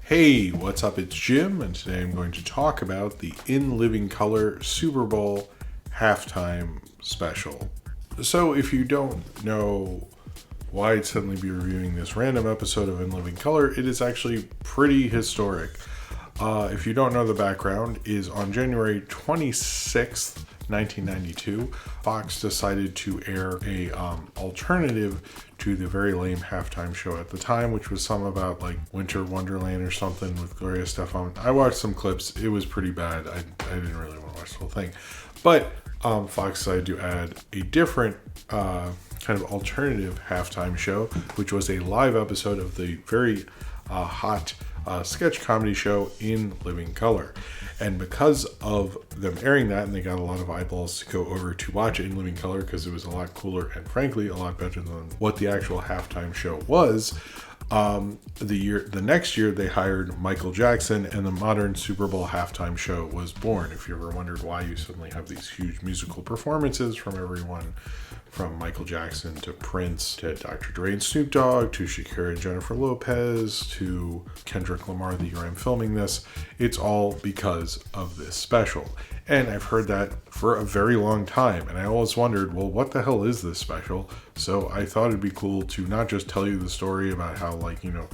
Hey, what's up? It's Jim, and today I'm going to talk about the In Living Color Super Bowl halftime special. So, if you don't know why I'd suddenly be reviewing this random episode of In Living Color, it is actually pretty historic. If you don't know the background, is on January 26th, 1992, Fox decided to air a alternative to the very lame halftime show at the time, which was some about like Winter Wonderland or something with Gloria Estefan. I watched some clips. It was pretty bad. I didn't really want to watch the whole thing. But Fox decided to add a different kind of alternative halftime show, which was a live episode of the very hot sketch comedy show In Living Color. And because of them airing that, and they got a lot of eyeballs to go over to watch it In Living Color because it was a lot cooler and frankly a lot better than what the actual halftime show was. The next year they hired Michael Jackson, and the modern Super Bowl halftime show was born. If you ever wondered why you suddenly have these huge musical performances from everyone, from Michael Jackson to Prince to Dr. Dre and Snoop Dogg to Shakira and Jennifer Lopez to Kendrick Lamar the year I'm filming this, it's all because of this special. And I've heard that for a very long time, and I always wondered, well, what the hell is this special? So I thought it'd be cool to not just tell you the story about how, like, you know,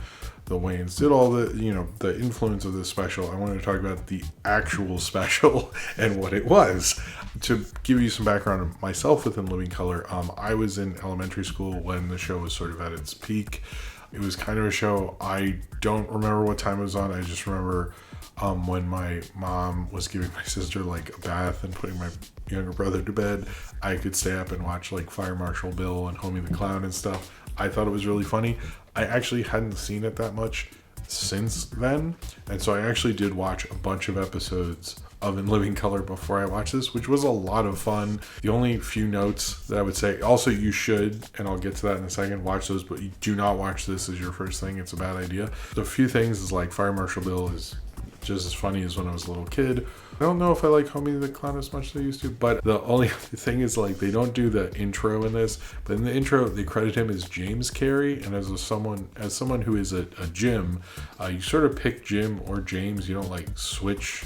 the Wayans did all the, you know, the influence of this special. I wanted to talk about the actual special and what it was. To give you some background on myself within Living Color, I was in elementary school when the show was sort of at its peak. It was kind of a show, I don't remember what time it was on. I just remember when my mom was giving my sister like a bath and putting my younger brother to bed, I could stay up and watch like Fire Marshal Bill and Homie the Clown and stuff. I thought it was really funny. I actually hadn't seen it that much since then, and so I actually did watch a bunch of episodes of In Living Color before I watched this, which was a lot of fun. The only few notes that I would say, also you should, and I'll get to that in a second, watch those, but you do not watch this as your first thing. It's a bad idea. The few things is like Fire Marshal Bill is just as funny as when I was a little kid. I don't know if I like Homie the Clown as much as I used to, but the only thing is like they don't do the intro in this, but in the intro they credit him as James Carey, and as someone who is a Jim, you sort of pick Jim or James. You don't like switch.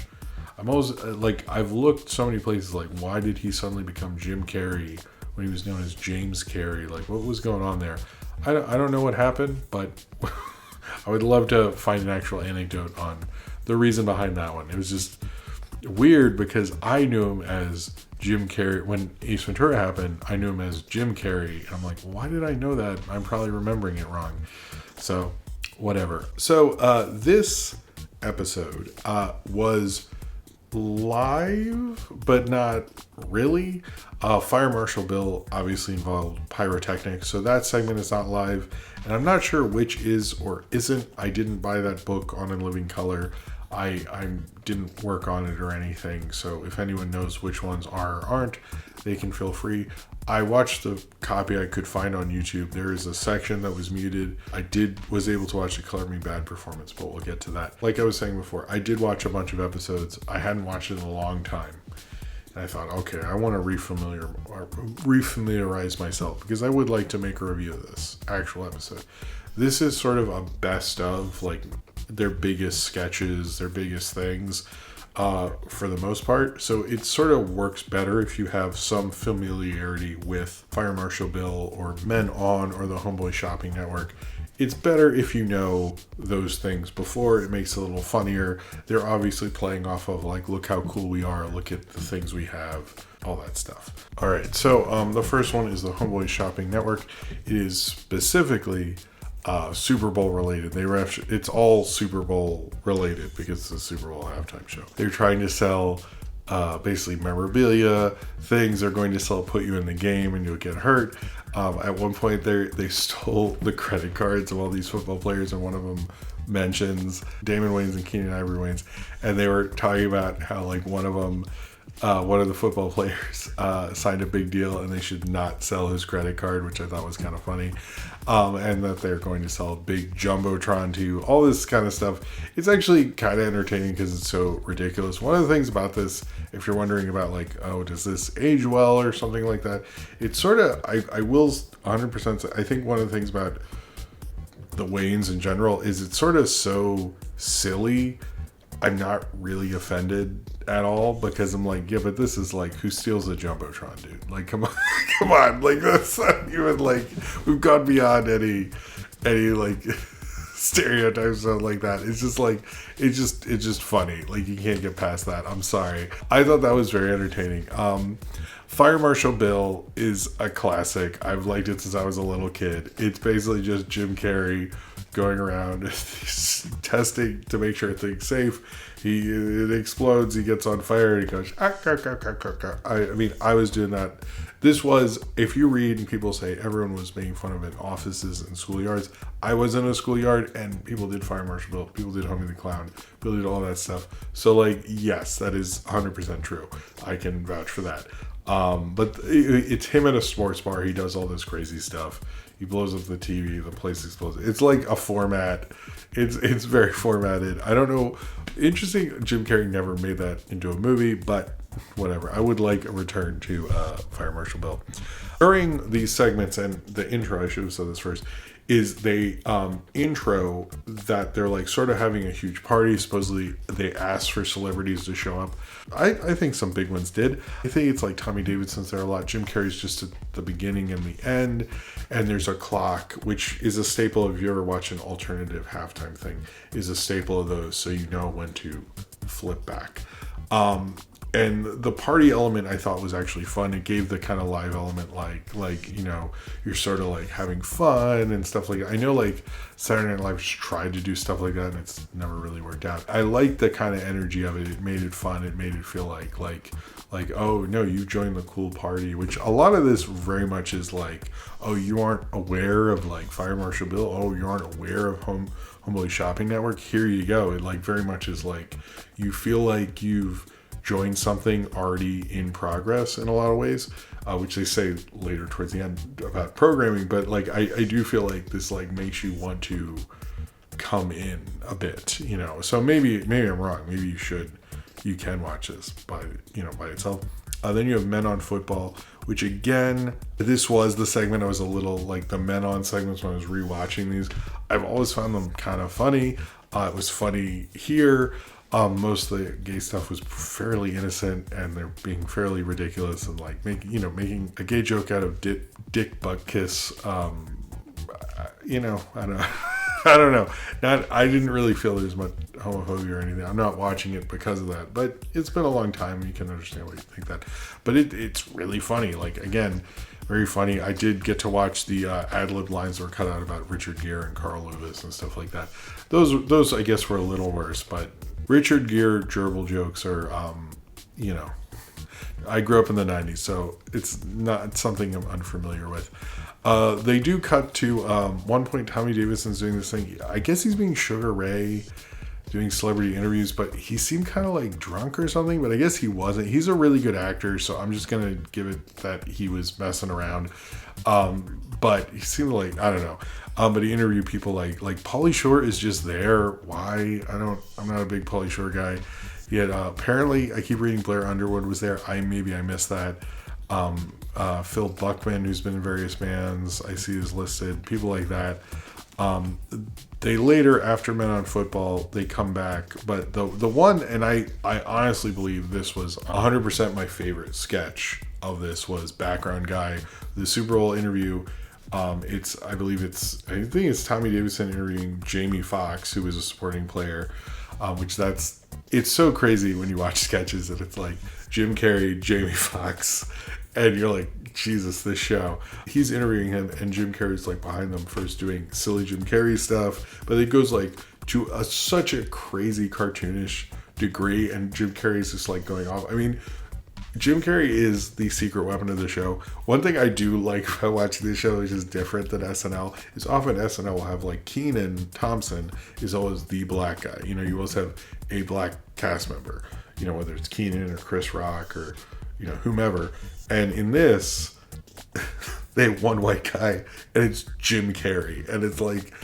I'm always like, I've looked so many places like, why did he suddenly become Jim Carrey when he was known as James Carey? Like, what was going on there? I don't know what happened, but I would love to find an actual anecdote on the reason behind that one. It was just weird because I knew him as Jim Carrey. When Ace Ventura happened, I knew him as Jim Carrey. And I'm like, why did I know that? I'm probably remembering it wrong. So, whatever. So, this episode was live, but not really. Fire Marshal Bill obviously involved pyrotechnics, so that segment is not live, and I'm not sure which is or isn't. I didn't buy that book on In Living Color. I didn't work on it or anything, so if anyone knows which ones are or aren't, they can feel free. I watched the copy I could find on YouTube. There is a section that was muted. I was able to watch the Color Me Bad performance, but we'll get to that. Like I was saying before, I did watch a bunch of episodes. I hadn't watched it in a long time. And I thought, okay, I want to refamiliarize myself because I would like to make a review of this actual episode. This is sort of a best of, like, their biggest sketches, their biggest things, for the most part. So it sort of works better if you have some familiarity with Fire Marshal Bill or Men On or the Homeboy Shopping Network. It's better if you know those things before. It makes it a little funnier. They're obviously playing off of like, look how cool we are, look at the things we have, all that stuff. All right, so the first one is the Homeboy Shopping Network. It is specifically Super Bowl related. It's all Super Bowl related because it's a Super Bowl halftime show. They're trying to sell basically memorabilia, things. They're going to sell put you in the game and you'll get hurt. At one point they stole the credit cards of all these football players, and one of them mentions Damon Wayans and Keenan Ivory Wayans, and they were talking about how like one of the football players signed a big deal and they should not sell his credit card, which I thought was kind of funny, and that they're going to sell a big Jumbotron to you, all this kind of stuff. It's actually kind of entertaining because it's so ridiculous. One of the things about this, if you're wondering about like, oh, does this age well or something like that, it's sort of, I will 100% say, I think one of the things about the Wayans in general is it's sort of so silly, I'm not really offended at all, because I'm like, yeah, but this is like, who steals the Jumbotron, dude? Like, come on, come on, like, that's not even like, we've gone beyond any like stereotypes or like that. It's just like, it's just funny. Like, you can't get past that. I'm sorry. I thought that was very entertaining. Fire Marshal Bill is a classic. I've liked it since I was a little kid. It's basically just Jim Carrey going around testing to make sure things safe. It explodes, he gets on fire, and he goes, ah, ah, ah, ah, ah, ah. I mean, I was doing that. This was, if you read and people say everyone was making fun of it in offices and schoolyards, I was in a schoolyard and people did Fire Marshal Bill, people did Homie the Clown, people did all that stuff. So, like, yes, that is 100% true. I can vouch for that. But it's him at a sports bar. He does all this crazy stuff. He blows up the TV. The place explodes. It's like a format. It's very formatted. I don't know. Interesting. Jim Carrey never made that into a movie, but whatever. I would like a return to Fire Marshal Bill. During these segments and the intro, I should have said this first, is they intro that they're like sort of having a huge party. Supposedly they asked for celebrities to show up. I think some big ones did. I think it's like Tommy Davidson's there a lot. Jim Carrey's just at the beginning and the end. And there's a clock, which is a staple. If you ever watch an alternative halftime thing, is a staple of those, so you know when to flip back. And the party element I thought was actually fun. It gave the kind of live element, like you know, you're sort of like having fun and stuff like that. I know like Saturday Night Live tried to do stuff like that and it's never really worked out. I liked the kind of energy of it. It made it fun. It made it feel like oh no, you joined the cool party, which a lot of this very much is like, oh, you aren't aware of like Fire Marshal Bill. Oh, you aren't aware of Homeboy Shopping Network. Here you go. It like very much is like you feel like you've join something already in progress in a lot of ways, which they say later towards the end about programming. But like I do feel like this like makes you want to come in a bit, you know. So maybe I'm wrong. Maybe you can watch this by itself. Then you have Men on Football, which again, this was the segment I was a little like the Men on segments when I was rewatching these. I've always found them kind of funny. It was funny here. Most of the gay stuff was fairly innocent, and they're being fairly ridiculous and like making a gay joke out of dick butt kiss. I don't know. I didn't really feel there's much homophobia or anything. I'm not watching it because of that, but it's been a long time. You can understand why you think that, but it's really funny. Like again, very funny. I did get to watch the ad-lib lines that were cut out about Richard Gere and Carl Lewis and stuff like that. Those I guess were a little worse, but Richard Gere gerbil jokes are, I grew up in the 90s, so it's not something I'm unfamiliar with. They do cut to one point Tommy Davidson's doing this thing. I guess he's being Sugar Ray, doing celebrity interviews, but he seemed kind of like drunk or something, but I guess he wasn't. He's a really good actor, so I'm just going to give it that he was messing around. But he seemed like, I don't know. But he interviewed people like Pauly Shore is just there. Why? I'm not a big Pauly Shore guy. Yet apparently, I keep reading Blair Underwood was there. I missed that. Phil Buckman, who's been in various bands, I see is listed. People like that. They later, after Men on Football, they come back. But the one, and I honestly believe this was 100% my favorite sketch of this was Background Guy, the Super Bowl interview. I think it's Tommy Davidson interviewing Jamie Foxx, who was a supporting player, it's so crazy when you watch sketches that it's like Jim Carrey, Jamie Foxx, and you're like, Jesus, this show. He's interviewing him, and Jim Carrey's like behind them first doing silly Jim Carrey stuff, but it goes like to such a crazy cartoonish degree, and Jim Carrey's just like going off. I mean, Jim Carrey is the secret weapon of the show. One thing I do like about watching this show, which is different than SNL, is often SNL will have like Kenan Thompson is always the black guy. You know, you always have a black cast member, you know, whether it's Kenan or Chris Rock or, you know, whomever. And in this, they have one white guy, and it's Jim Carrey. And it's like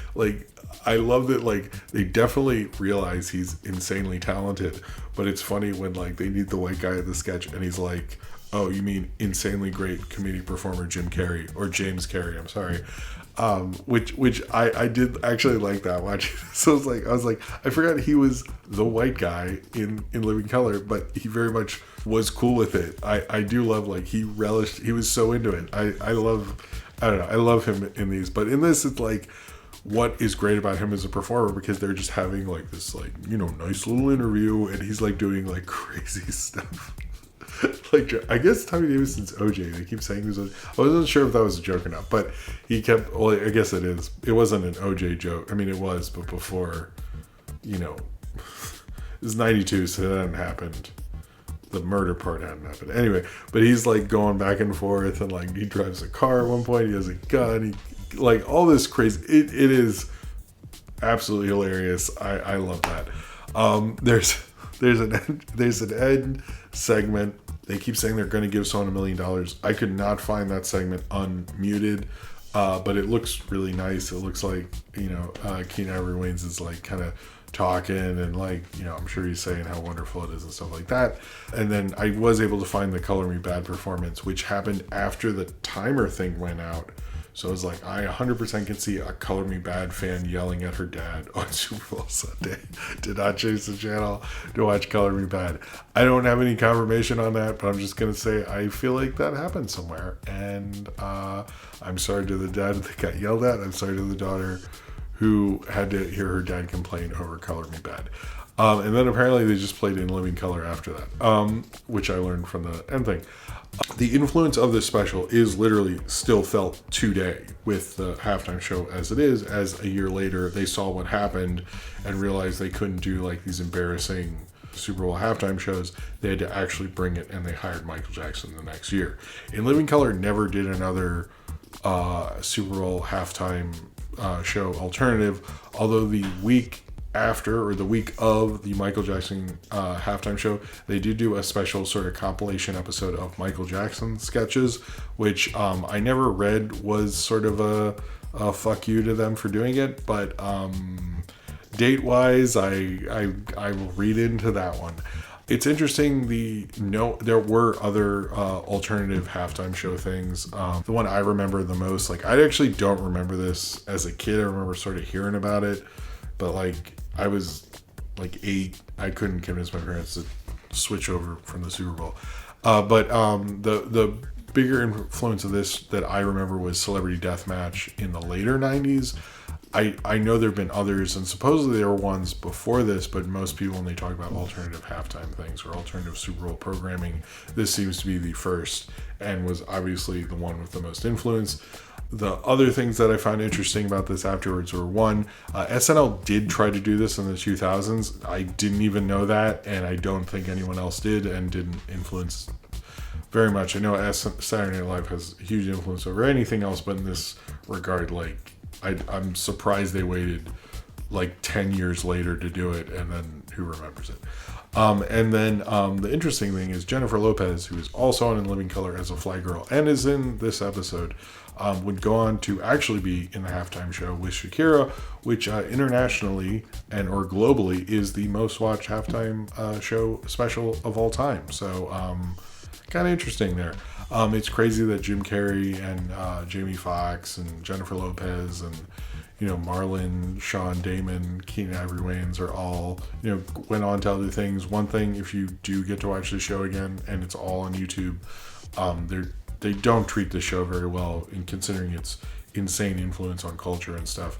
I love that, like, they definitely realize he's insanely talented, but it's funny when, like, they need the white guy in the sketch, and he's like, Oh, you mean insanely great comedic performer Jim Carrey, or James Carrey? I'm sorry. Which I did actually like that watching. So I was like, I forgot he was the white guy in Living Color, but he very much was cool with it. I do love, like, he relished. He was so into it. I don't know. I love him in these, but in this, it's like, what is great about him as a performer, because they're just having like this, like, you know, nice little interview, and he's like doing like crazy stuff. Like, I guess Tommy Davidson's OJ. They keep saying this. I wasn't sure if that was a joke or not, but he kept. Well, I guess it is. It wasn't an OJ joke. I mean, it was, but before, you know, it was '92, so that hadn't happened. The murder part hadn't happened. Anyway, but he's like going back and forth, and like he drives a car at one point. He has a gun. He, like, all this crazy. It is absolutely hilarious. I love that. There's an end segment. They keep saying they're going to give someone $1 million. I could not find that segment unmuted, but it looks really nice. It looks like, you know, Keenan Ivory Wayans is like kind of talking, and like, you know, I'm sure he's saying how wonderful it is and stuff like that. And then I was able to find the Color Me Bad performance, which happened after the timer thing went out. So it was like, I 100% can see a Color Me Bad fan yelling at her dad on Super Bowl Sunday. Did not change the channel to watch Color Me Bad. I don't have any confirmation on that, but I'm just going to say I feel like that happened somewhere. And I'm sorry to the dad that got yelled at. I'm sorry to the daughter who had to hear her dad complain over Color Me Bad. And then apparently they just played In Living Color after that, which I learned from the end thing. The influence of this special is literally still felt today with the halftime show as it is, as a year later they saw what happened and realized they couldn't do like these embarrassing Super Bowl halftime shows. They had to actually bring it, and they hired Michael Jackson the next year. In Living Color never did another Super Bowl halftime show alternative, although the week after, or the week of the Michael Jackson halftime show, they did do a special sort of compilation episode of Michael Jackson sketches, which I never read was sort of a fuck you to them for doing it, but date wise, I will read into that one. It's interesting. There were other alternative halftime show things. The one I remember the most, like, I actually don't remember this as a kid. I remember sort of hearing about it, but like, I was like 8. I couldn't convince my parents to switch over from the Super Bowl. But the bigger influence of this that I remember was Celebrity Deathmatch in the later 90s. I know there have been others, and supposedly there were ones before this, but most people, when they talk about alternative halftime things or alternative Super Bowl programming, this seems to be the first, and was obviously the one with the most influence. The other things that I found interesting about this afterwards were, one, SNL did try to do this in the 2000s. I didn't even know that, and I don't think anyone else did, and didn't influence very much. I know Saturday Night Live has a huge influence over anything else, but in this regard, like, I'm surprised they waited like 10 years later to do it, and then who remembers it? And then the interesting thing is Jennifer Lopez, who is also on In Living Color as a fly girl and is in this episode, would go on to actually be in the halftime show with Shakira, which internationally and or globally is the most watched halftime show special of all time. So kind of interesting there. It's crazy that Jim Carrey and Jamie Foxx and Jennifer Lopez and, you know, Marlon, Sean Damon, Keenan Ivory Wayans are all, you know, went on to other things. One thing, if you do get to watch the show again, and it's all on YouTube, they don't treat the show very well, in considering its insane influence on culture and stuff.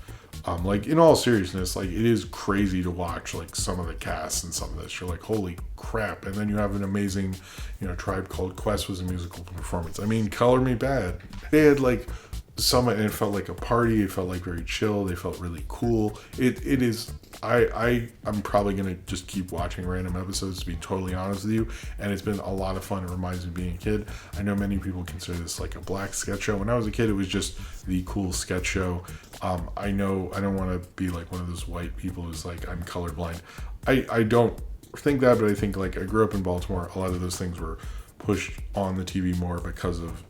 Like, in all seriousness, like, it is crazy to watch, like, some of the casts and some of this. You're like, holy crap. And then you have an amazing, you know, Tribe Called Quest was a musical performance. I mean, Color Me Bad. They had, like, some, and it felt like a party. It felt like very chill. They felt really cool. It is, I'm probably going to just keep watching random episodes, to be totally honest with you. And it's been a lot of fun. It reminds me of being a kid. I know many people consider this like a black sketch show. When I was a kid, it was just the cool sketch show. I know I don't want to be like one of those white people who's like, I'm colorblind. I don't think that, but I think, like, I grew up in Baltimore. A lot of those things were pushed on the TV more because of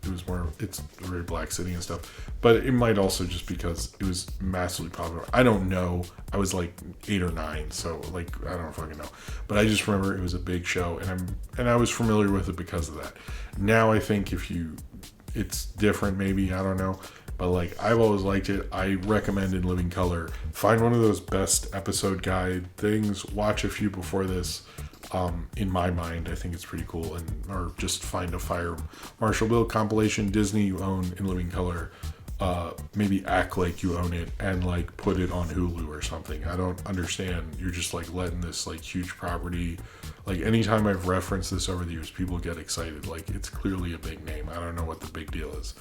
it's very Black City and stuff, but it might also just because it was massively popular. I don't know. I was like 8 or 9, so like I don't fucking know. But I just remember it was a big show, and I was familiar with it because of that. Now I think it's different, maybe, I don't know. But like I've always liked it. I recommend In Living Color. Find one of those best episode guide things. Watch a few before this. In my mind, I think it's pretty cool, or just find a Fire Marshal Bill compilation. Disney, you own In Living Color. Maybe act like you own it and like put it on Hulu or something. I don't understand. You're just like letting this like huge property. Like anytime I've referenced this over the years, people get excited. Like it's clearly a big name. I don't know what the big deal is,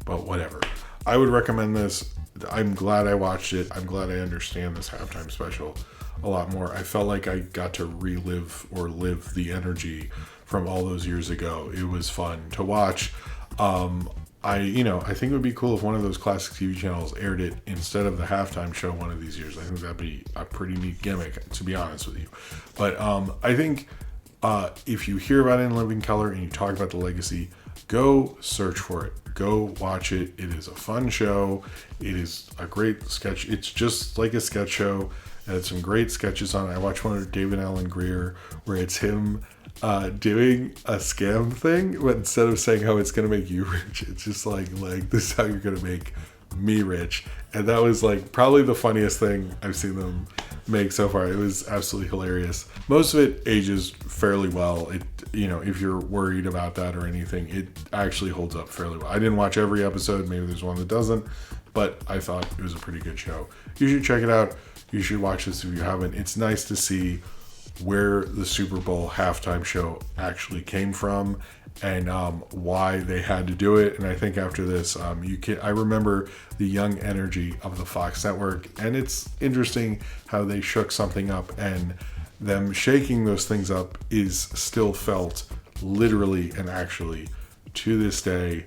but whatever. I would recommend this. I'm glad I watched it. I'm glad I understand this halftime special a lot more. I felt like I got to relive or live the energy from all those years ago. It was fun to watch. I think it would be cool if one of those classic TV channels aired it instead of the halftime show one of these years. I think that'd be a pretty neat gimmick, to be honest with you. But I think if you hear about it In Living Color and you talk about the legacy, go search for it. Go watch it. It is a fun show. It is a great sketch. It's just like a sketch show. It had some great sketches on it. I watched one with David Allen Greer where it's him doing a scam thing, but instead of saying how it's going to make you rich, it's just like this is how you're going to make me rich. And that was like probably the funniest thing I've seen them make so far. It was absolutely hilarious. Most of it ages fairly well. If you're worried about that or anything, it actually holds up fairly well. I didn't watch every episode. Maybe there's one that doesn't, but I thought it was a pretty good show. You should check it out. You should watch this if you haven't. It's nice to see where the Super Bowl halftime show actually came from and why they had to do it. And I think after this, I remember the young energy of the Fox network, and it's interesting how they shook something up, and them shaking those things up is still felt literally and actually to this day.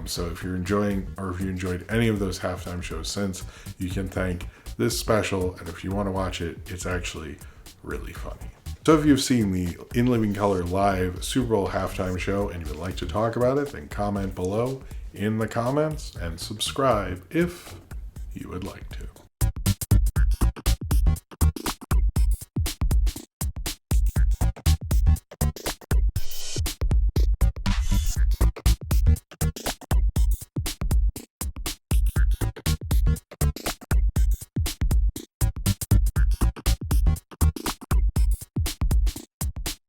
So if you're enjoying, or if you enjoyed any of those halftime shows since, you can thank this special, and if you want to watch it, it's actually really funny. So if you've seen the In Living Color live Super Bowl halftime show and you would like to talk about it, then comment below in the comments and subscribe if you would like to.